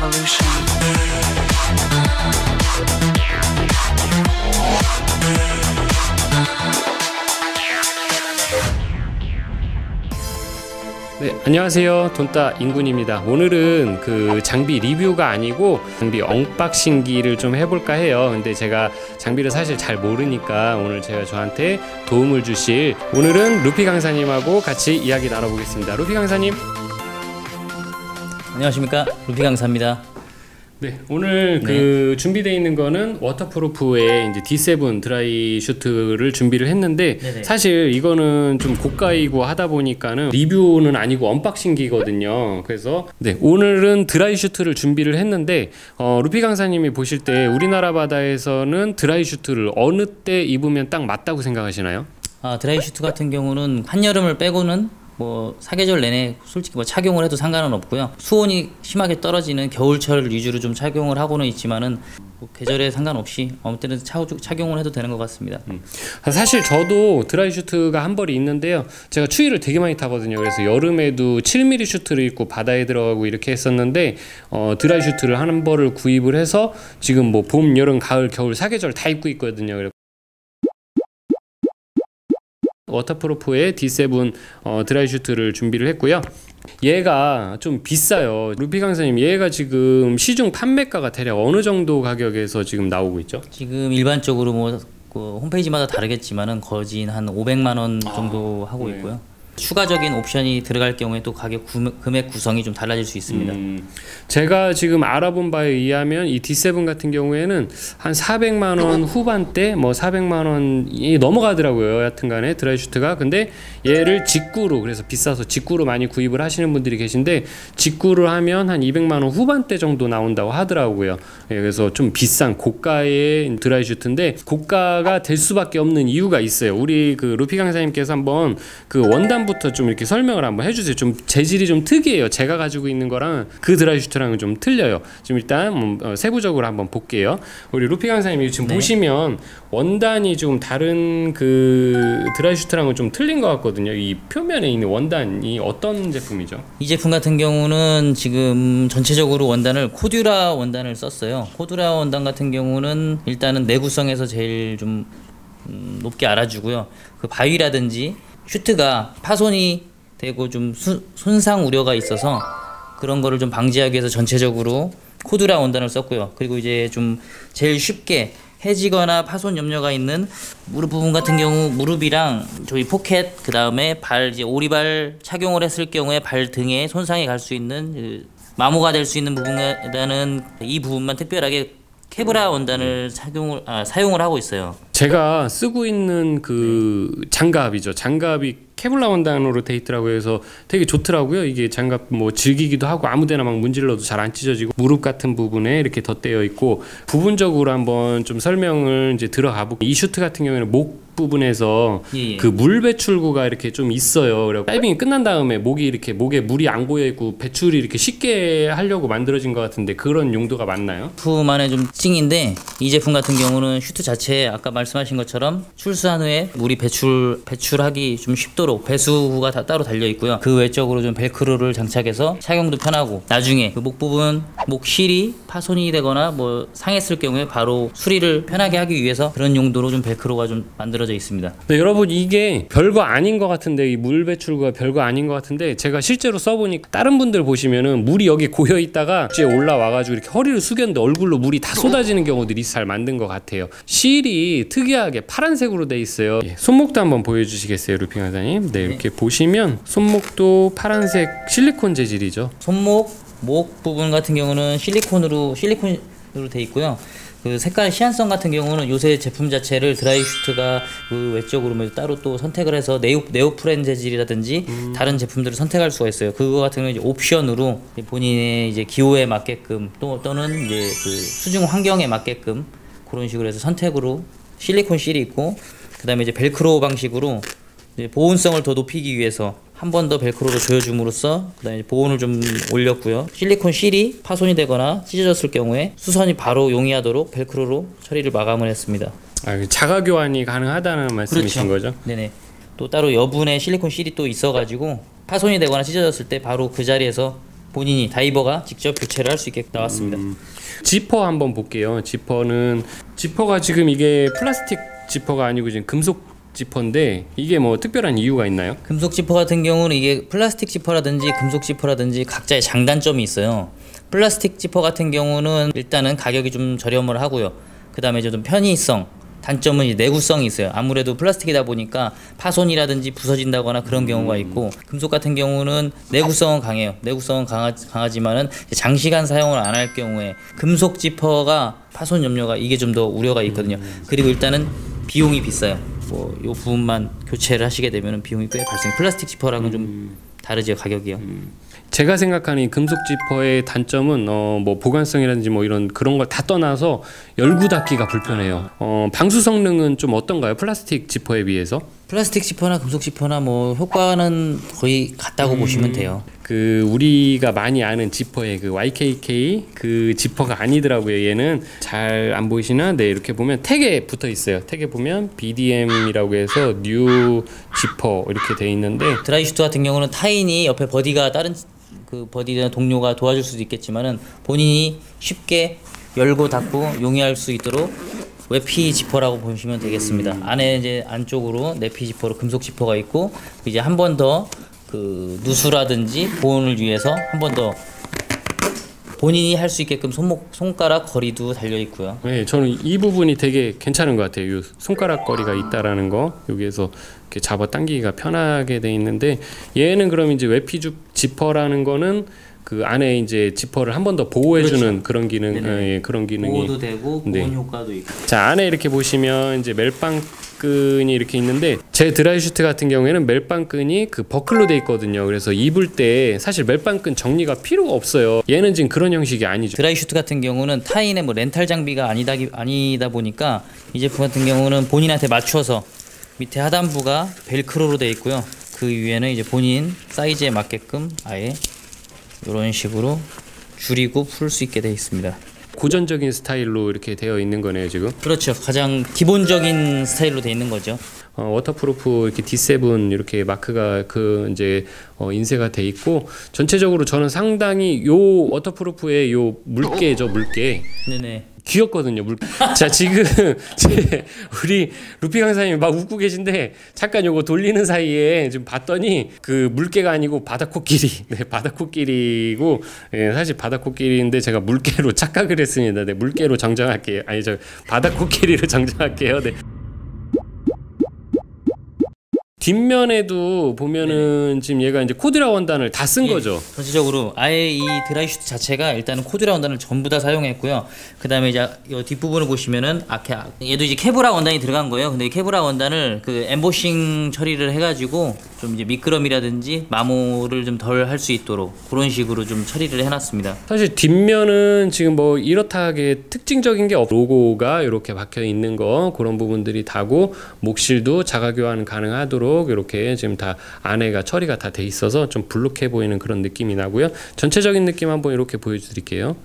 revolution. 네, 안녕하세요. 돈따 인군입니다. 오늘은 그 장비 리뷰가 아니고 장비 언박싱기를 좀 해볼까 해요. 근데 제가 장비를 사실 잘 모르니까 오늘 저한테 도움을 주실 오늘은 루피 강사님하고 같이 이야기 나눠보겠습니다. 루피 강사님. 안녕하십니까, 루피 강사입니다. 네, 오늘 그 준비되어 있는 거는 워터프루프의 이제 D7 드라이 슈트를 준비를 했는데 네네. 사실 이거는 좀 고가이고 하다 보니까는 리뷰는 아니고 언박싱기거든요. 그래서 네, 오늘은 드라이 슈트를 준비를 했는데 루피 강사님이 보실 때 우리나라 바다에서는 드라이 슈트를 어느 때 입으면 딱 맞다고 생각하시나요? 드라이 슈트 같은 경우는 한여름을 빼고는 뭐 사계절 내내 솔직히 뭐 착용을 해도 상관은 없고요. 수온이 심하게 떨어지는 겨울철 위주로 좀 착용을 하고는 있지만은 뭐 계절에 상관없이 아무 때나 착용을 해도 되는 것 같습니다. 사실 저도 드라이 슈트가 한 벌이 있는데요. 제가 추위를 되게 많이 타거든요. 그래서 여름에도 7mm 슈트를 입고 바다에 들어가고 이렇게 했었는데 드라이 슈트를 한 벌을 구입을 해서 지금 뭐 봄, 여름, 가을, 겨울 사계절 다 입고 있거든요. 워터프루프의 D7 드라이 슈트를 준비를 했고요. 얘가 좀 비싸요. 루피 강사님, 얘가 지금 시중 판매가가 대략 어느 정도 가격에서 지금 나오고 있죠? 지금 일반적으로 뭐 그 홈페이지마다 다르겠지만은 거진 한 500만 원 정도 하고 있고요. 추가적인 옵션이 들어갈 경우에 또 가격 금액 구성이 좀 달라질 수 있습니다. 제가 지금 알아본 바에 의하면 이 D7 같은 경우에는 한 400만 원 후반대, 뭐 400만 원이 넘어가더라고요. 여하튼간에 드라이 슈트가. 근데 얘를 직구로, 그래서 비싸서 직구로 많이 구입을 하시는 분들이 계신데 직구를 하면 한 200만 원 후반대 정도 나온다고 하더라고요. 그래서 좀 비싼 고가의 드라이 슈트인데 고가가 될 수밖에 없는 이유가 있어요. 우리 그 루피 강사님께서 한번 그 원단 부터 좀 이렇게 설명을 한번 해주세요. 좀 재질이 좀 특이해요. 제가 가지고 있는 거랑 그 드라이 슈트랑은 좀 틀려요. 지금 일단 세부적으로 한번 볼게요. 우리 루피 강사님이 지금 보시면 원단이 좀 다른 그 드라이 슈트랑은 좀 틀린 것 같거든요. 이 표면에 있는 원단이 어떤 제품이죠? 이 제품 같은 경우는 지금 전체적으로 원단을 코듀라 원단을 썼어요. 코듀라 원단 같은 경우는 일단은 내구성에서 제일 좀 높게 알아주고요. 그 바위라든지 슈트가 파손이 되고 좀 손상 우려가 있어서 그런 거를 좀 방지하기 위해서 전체적으로 코듀라 원단을 썼고요. 그리고 이제 좀 제일 쉽게 해지거나 파손 염려가 있는 무릎 부분 같은 경우 무릎이랑 저희 포켓, 그 다음에 발, 이제 오리발 착용을 했을 경우에 발 등에 손상이 갈 수 있는 마모가 될 수 있는 부분에다는 이 부분만 특별하게 케브라 원단을 사용을 하고 있어요. 제가 쓰고 있는 그 장갑이죠. 장갑이 케블라 원단으로 돼 있더라고요. 해서 되게 좋더라고요. 이게 장갑 뭐 질기기도 하고 아무데나 막 문질러도 잘 안 찢어지고 무릎 같은 부분에 이렇게 덧대어 있고 부분적으로 한번 좀 설명을 이제 들어가 볼게요. 이 슈트 같은 경우에는 목 부분에서 그 물 배출구가 이렇게 좀 있어요. 그리고 다이빙이 끝난 다음에 목에 물이 안 고여 있고 배출이 이렇게 쉽게 하려고 만들어진 것 같은데 그런 용도가 맞나요? 제품만의 좀 특징인데 이 제품 같은 경우는 슈트 자체에 아까 말씀하신 것처럼 출수한 후에 물이 배출하기 좀 쉽도록 배수구가 다 따로 달려 있고요. 그 외적으로 좀 벨크로를 장착해서 착용도 편하고 나중에 그 목 부분 목실이 파손이 되거나 뭐 상했을 경우에 바로 수리를 편하게 하기 위해서 그런 용도로 좀 벨크로가 좀 만들어져 있습니다. 네, 여러분 이게 별거 아닌 것 같은데 이 물 배출구가 별거 아닌 것 같은데 제가 실제로 써보니까 다른 분들 보시면은 물이 여기 고여 있다가 이제 올라와가지고 이렇게 허리를 숙였는데 얼굴로 물이 다 쏟아지는 경우들이 잘 만든 것 같아요. 실이 특이하게 파란색으로 돼 있어요. 손목도 한번 보여주시겠어요, 루피 강사님? 네, 이렇게 보시면 손목도 파란색 실리콘 재질이죠. 목 부분 같은 경우는 실리콘으로 돼 있고요. 그 색깔 시안성 같은 경우는 요새 제품 자체를 드라이 슈트가 그 외적으로 따로 또 선택을 해서 네오프렌 재질이라든지 다른 제품들을 선택할 수가 있어요. 그거 같은 경우는 이제 옵션으로 본인의 이제 기호에 맞게끔 또는 이제 그 수중 환경에 맞게끔 그런 식으로 해서 선택으로 실리콘 실이 있고, 그 다음에 이제 벨크로 방식으로 이제 보온성을 더 높이기 위해서 한 번 더 벨크로로 조여줌으로써 그다음에 보온을 좀 올렸고요. 실리콘 실이 파손이 되거나 찢어졌을 경우에 수선이 바로 용이하도록 벨크로로 처리를 마감을 했습니다. 자가 교환이 가능하다는 말씀이신 거죠? 네네. 또 따로 여분의 실리콘 실이 또 있어가지고 파손이 되거나 찢어졌을 때 바로 그 자리에서 본인이 다이버가 직접 교체를 할 수 있게 나왔습니다. 지퍼 한번 볼게요. 지퍼가 지금 이게 플라스틱 지퍼가 아니고 지금 금속 지퍼인데 이게 뭐 특별한 이유가 있나요? 금속 지퍼 같은 경우는 이게 플라스틱 지퍼라든지 금속 지퍼라든지 각자의 장단점이 있어요. 플라스틱 지퍼 같은 경우는 일단은 가격이 좀 저렴을 하고요. 그 다음에 좀 편의성, 단점은 이제 내구성이 있어요. 아무래도 플라스틱이다 보니까 파손이라든지 부서진다거나 그런 경우가 있고, 금속 같은 경우는 내구성은 강해요. 내구성은 강하지만은 장시간 사용을 안 할 경우에 금속 지퍼가 파손 염려가 이게 좀 더 우려가 있거든요. 그리고 일단은 비용이 비싸요. 뭐 요 부분만 교체를 하시게 되면 비용이 꽤 발생. 플라스틱 지퍼랑은 좀 다르죠, 가격이요. 제가 생각하는 이 금속 지퍼의 단점은 뭐 보관성이라든지 뭐 이런 그런 걸 다 떠나서 열고 닫기가 불편해요. 방수 성능은 좀 어떤가요? 플라스틱 지퍼에 비해서? 플라스틱 지퍼나 금속 지퍼나 뭐 효과는 거의 같다고 보시면 돼요. 그 우리가 많이 아는 지퍼의 그 YKK 그 지퍼가 아니더라고요. 얘는 잘 안 보이시나? 네, 이렇게 보면 택에 붙어 있어요. 택에 보면 BDM이라고 해서 뉴 지퍼 이렇게 돼 있는데, 드라이슈트 같은 경우는 타인이 옆에 버디가 다른 그 버디나 동료가 도와줄 수도 있겠지만은 본인이 쉽게 열고 닫고 용이할 수 있도록 외피 지퍼라고 보시면 되겠습니다. 안에 이제 안쪽으로 내피 지퍼로 금속 지퍼가 있고, 이제 한 번 더 그 누수라든지 보온을 위해서 한 번 더 본인이 할 수 있게끔 손가락 거리도 달려 있고요. 네, 저는 이 부분이 되게 괜찮은 것 같아요. 요 손가락 거리가 있다라는 거, 여기에서 이렇게 잡아 당기기가 편하게 돼 있는데, 얘는 그럼 이제 외피 지퍼라는 거는 그 안에 이제 지퍼를 한 번 더 보호해주는 그렇죠. 그런 기능, 예, 그런 기능이 보호도 되고 보온 네. 효과도 있고. 자, 안에 이렇게 보시면 이제 멜빵끈이 이렇게 있는데, 제 드라이슈트 같은 경우에는 멜빵끈이 그 버클로 돼 있거든요. 그래서 입을 때 사실 멜빵끈 정리가 필요가 없어요. 얘는 지금 그런 형식이 아니죠. 드라이슈트 같은 경우는 타인의 뭐 렌탈 장비가 아니다 보니까 이 제품 같은 경우는 본인한테 맞춰서 밑에 하단부가 벨크로로 되어 있고요. 그 위에는 이제 본인 사이즈에 맞게끔 아예 이런 식으로 줄이고 풀 수 있게 되어 있습니다. 고전적인 스타일로 이렇게 되어 있는 거네요, 지금. 그렇죠. 가장 기본적인 스타일로 되어 있는 거죠. 워터프루프 이렇게 D7 이렇게 마크가 그 이제 인쇄가 돼 있고, 전체적으로 저는 상당히 요 워터프루프의 요 물개죠, 물개. 네네. 귀엽거든요, 자, 지금 우리 루피 강사님이 막 웃고 계신데, 잠깐 요거 돌리는 사이에 지금 봤더니 그 물개가 아니고 바다코끼리, 네, 바다코끼리고, 예, 사실 바다코끼리인데 제가 물개로 착각을 했습니다. 네, 물개로 정정할게요. 아니, 저 바다코끼리로 정정할게요. 네. 뒷면에도 보면은 지금 얘가 이제 코드라 원단을 다 쓴 거죠. 전체적으로 아예 이 드라이슈트 자체가 일단은 코드라 원단을 전부 다 사용했고요. 그 다음에 이제 이 뒷부분을 보시면은 얘도 이제 케브라 원단이 들어간 거예요. 근데 이 케브라 원단을 그 엠보싱 처리를 해가지고 좀 이제 미끄럼이라든지 마모를 좀 덜 할 수 있도록 그런 식으로 좀 처리를 해놨습니다. 사실 뒷면은 지금 뭐 이렇다하게 특징적인 게 로고가 이렇게 박혀 있는 거, 그런 부분들이 다고, 목실도 자가 교환 가능하도록 이렇게 지금 다 안에가 처리가 다 돼 있어서 좀 불룩해 보이는 그런 느낌이 나고요. 전체적인 느낌 한번 이렇게 보여드릴게요.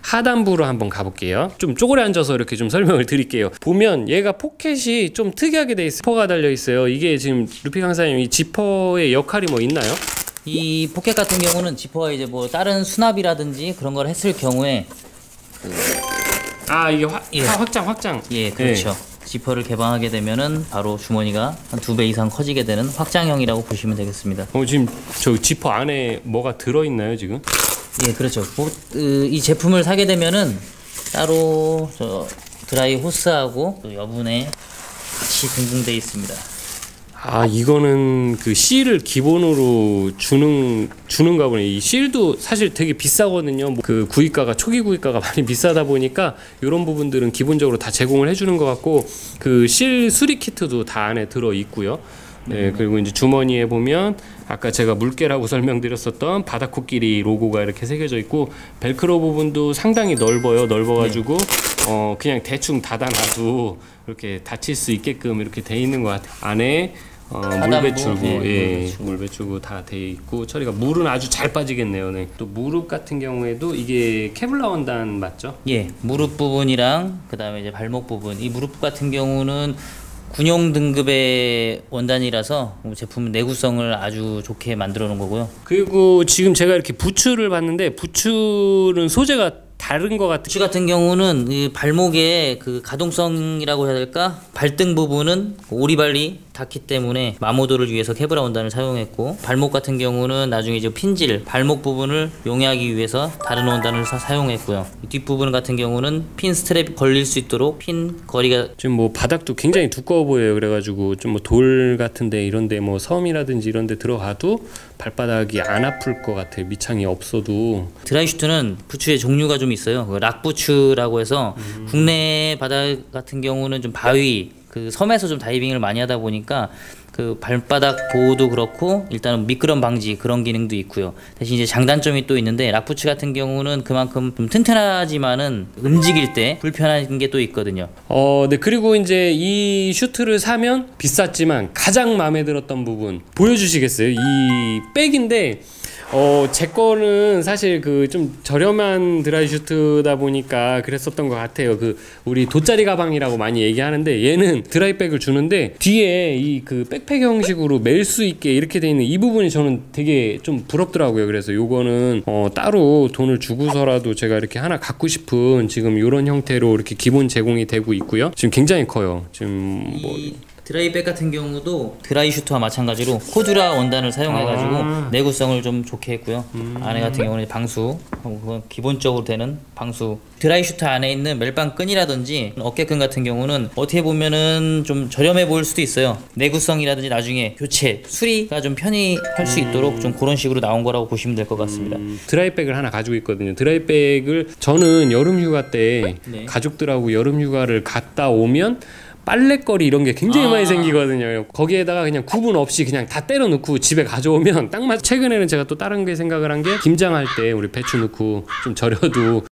하단부로 한번 가볼게요. 좀 쪼그려 앉아서 이렇게 좀 설명을 드릴게요. 보면 얘가 포켓이 좀 특이하게 돼 있어요. 지퍼가 달려 있어요. 이게 지금 루피 강사님 이 지퍼의 역할이 뭐 있나요? 이 포켓 같은 경우는 지퍼가 이제 뭐 다른 수납이라든지 그런 걸 했을 경우에 이게 예. 확장. 예, 그렇죠. 네. 지퍼를 개방하게 되면은 바로 주머니가 한 2배 이상 커지게 되는 확장형이라고 보시면 되겠습니다. 지금 저 지퍼 안에 뭐가 들어있나요, 지금? 예, 그렇죠. 이 제품을 사게 되면은 따로 저 드라이 호스하고 또 여분에 같이 등등돼 있습니다. 이거는 그 실을 기본으로 주는가 보네. 이 실도 사실 되게 비싸거든요. 그 구입가가, 초기 구입가가 많이 비싸다 보니까 이런 부분들은 기본적으로 다 제공을 해주는 것 같고, 그 실 수리 키트도 다 안에 들어 있고요. 네, 그리고 이제 주머니에 보면 아까 제가 물개라고 설명드렸었던 바다코끼리 로고가 이렇게 새겨져 있고, 벨크로 부분도 상당히 넓어가지고 그냥 대충 닫아놔도 이렇게 닫힐 수 있게끔 이렇게 돼 있는 것 같아요. 안에 물배출구, 물배출구 다 돼 있고, 처리가 물은 아주 잘 빠지겠네요. 네. 또 무릎 같은 경우에도 이게 케블라 원단 맞죠? 예, 무릎 부분이랑 그 다음에 이제 발목 부분, 이 무릎 같은 경우는 군용 등급의 원단이라서 제품 내구성을 아주 좋게 만들어 놓은 거고요. 그리고 지금 제가 이렇게 부츠를 봤는데 부츠는 소재가 다른 것 같아요. 부츠 같은 경우는 이 발목의 그 가동성이라고 해야 될까? 발등 부분은 오리발이 닿기 때문에 마모도를 위해서 케브라 원단을 사용했고, 발목 같은 경우는 나중에 이제 핀질, 발목 부분을 용해하기 위해서 다른 원단을 사용했고요. 뒷부분 같은 경우는 핀 스트랩 걸릴 수 있도록 핀 거리가 지금 뭐 바닥도 굉장히 두꺼워 보여요. 그래가지고 좀 뭐 돌 같은데 이런데 뭐 섬이라든지 이런데 들어가도 발바닥이 안 아플 것 같아요. 밑창이 없어도. 드라이슈트는 부츠의 종류가 좀 있어요. 그 락부츠라고 해서 국내 바닥 같은 경우는 좀 바위, 그 섬에서 좀 다이빙을 많이 하다 보니까 그 발바닥 보호도 그렇고 일단은 미끄럼 방지 그런 기능도 있고요. 대신 이제 장단점이 또 있는데, 락부츠 같은 경우는 그만큼 좀 튼튼하지만은 움직일 때 불편한 게 또 있거든요. 네. 그리고 이제 이 슈트를 사면 비쌌지만 가장 마음에 들었던 부분 보여주시겠어요? 이 백인데 제 거는 사실 그 좀 저렴한 드라이 슈트다 보니까 그랬었던 것 같아요. 그 우리 돗자리 가방이라고 많이 얘기하는데, 얘는 드라이백을 주는데 뒤에 이 그 백팩 형식으로 멜 수 있게 이렇게 돼 있는 이 부분이 저는 되게 좀 부럽더라고요. 그래서 요거는 따로 돈을 주고서라도 제가 이렇게 하나 갖고 싶은 지금 이런 형태로 이렇게 기본 제공이 되고 있고요. 지금 굉장히 커요. 지금 뭐 드라이백 같은 경우도 드라이 슈트와 마찬가지로 코듀라 원단을 사용해가지고 내구성을 좀 좋게 했고요. 안에 같은 경우는 방수, 기본적으로 되는 방수. 드라이 슈트 안에 있는 멜빵 끈이라든지 어깨끈 같은 경우는 어떻게 보면은 좀 저렴해 보일 수도 있어요. 내구성이라든지 나중에 교체, 수리가 좀 편히 할 수 있도록 좀 그런 식으로 나온 거라고 보시면 될 것 같습니다. 드라이백을 하나 가지고 있거든요. 드라이백을 저는 여름 휴가 때 가족들하고 여름 휴가를 갔다 오면 빨래거리 이런 게 굉장히 많이 생기거든요. 거기에다가 그냥 구분 없이 그냥 다 때려 넣고 집에 가져오면 딱 맞. 최근에는 제가 또 다른 게 생각을 한 게, 김장할 때 우리 배추 넣고 좀 절여도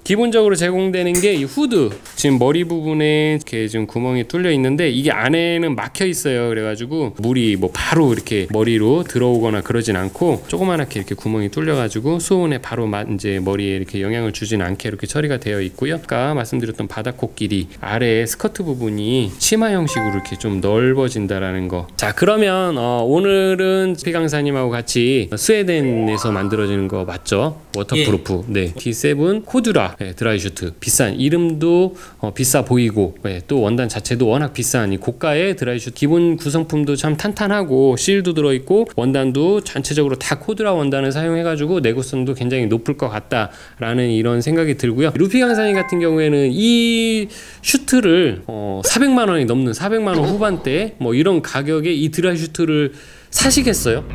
기본적으로 제공되는 게 이 후드. 지금 머리 부분에 이렇게 지금 구멍이 뚫려 있는데 이게 안에는 막혀 있어요. 그래가지고 물이 뭐 바로 이렇게 머리로 들어오거나 그러진 않고 조그만하게 이렇게 구멍이 뚫려가지고 수온에 바로 이제 머리에 이렇게 영향을 주진 않게 이렇게 처리가 되어 있고요. 아까 말씀드렸던 바닥코 길이, 아래 스커트 부분이 치마 형식으로 이렇게 좀 넓어진다라는 거. 자, 그러면 오늘은 피 강사님하고 같이 스웨덴에서 만들어지는 거 맞죠? 워터프루프. 네, D7 코듀라. 네, 드라이 슈트. 비싼, 이름도 비싸 보이고, 네, 또 원단 자체도 워낙 비싼 이 고가의 드라이 슈트. 기본 구성품도 참 탄탄하고 실도 들어있고 원단도 전체적으로 다 코듀라 원단을 사용해가지고 내구성도 굉장히 높을 것 같다라는 이런 생각이 들고요. 루피 강사님 같은 경우에는 이 슈트를 400만 원이 넘는 400만 원 후반대 뭐 이런 가격에 이 드라이 슈트를 사시겠어요?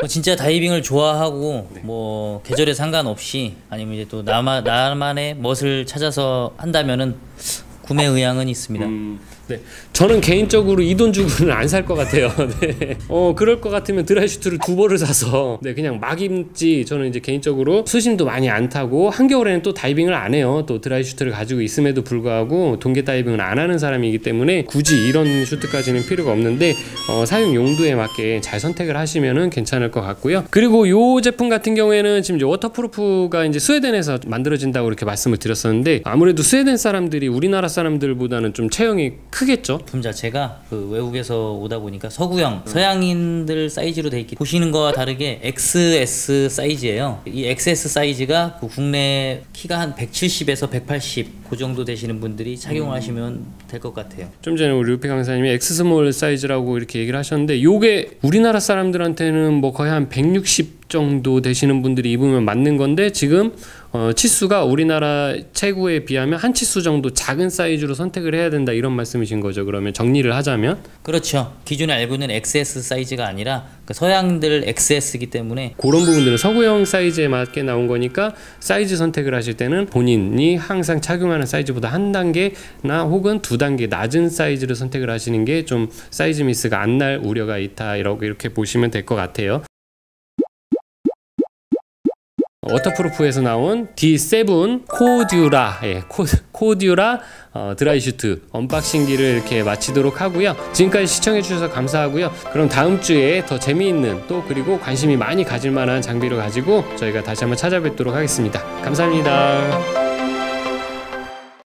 진짜 다이빙을 좋아하고 뭐 계절에 상관없이 아니면 이제 또 나만의 멋을 찾아서 한다면은 구매 의향은 있습니다. 네, 저는 개인적으로 이 돈 주고는 안 살 것 같아요. 네. 그럴 것 같으면 드라이 슈트를 2벌을 사서 그냥 막 입지. 저는 이제 개인적으로 수심도 많이 안 타고 한겨울에는 또 다이빙을 안 해요. 또 드라이 슈트를 가지고 있음에도 불구하고 동계 다이빙을 안 하는 사람이기 때문에 굳이 이런 슈트까지는 필요가 없는데 사용 용도에 맞게 잘 선택을 하시면은 괜찮을 것 같고요. 그리고 이 제품 같은 경우에는 지금 이제 워터프루프가 이제 스웨덴에서 만들어진다고 이렇게 말씀을 드렸었는데, 아무래도 스웨덴 사람들이 우리나라 사람들보다는 좀 체형이 크겠죠? 제품 자체가 그 외국에서 오다 보니까 서구형 서양인들 사이즈로 돼 있기, 보시는 거와 다르게 XS 사이즈예요. 이 XS 사이즈가 그 국내 키가 한 170에서 180 그 정도 되시는 분들이 착용하시면 될 것 같아요. 좀 전에 우리 루피 강사님이 X 스몰 사이즈라고 이렇게 얘기를 하셨는데, 요게 우리나라 사람들한테는 뭐 거의 한 160 정도 되시는 분들이 입으면 맞는 건데, 지금 치수가 우리나라 체구에 비하면 한 치수 정도 작은 사이즈로 선택을 해야 된다, 이런 말씀이신 거죠. 그러면 정리를 하자면? 그렇죠. 기존에 알고 있는 XS 사이즈가 아니라 그 서양들 XS이기 때문에 그런 부분들은 서구형 사이즈에 맞게 나온 거니까 사이즈 선택을 하실 때는 본인이 항상 착용하는 사이즈보다 한 단계나 혹은 두 단계 낮은 사이즈를 선택을 하시는 게 좀 사이즈 미스가 안 날 우려가 있다, 이렇게 보시면 될 것 같아요. 워터프루프에서 나온 D7 코듀라, 코듀라 드라이슈트 언박싱기를 이렇게 마치도록 하고요. 지금까지 시청해 주셔서 감사하고요. 그럼 다음 주에 더 재미있는 또 그리고 관심이 많이 가질 만한 장비를 가지고 저희가 다시 한번 찾아뵙도록 하겠습니다. 감사합니다.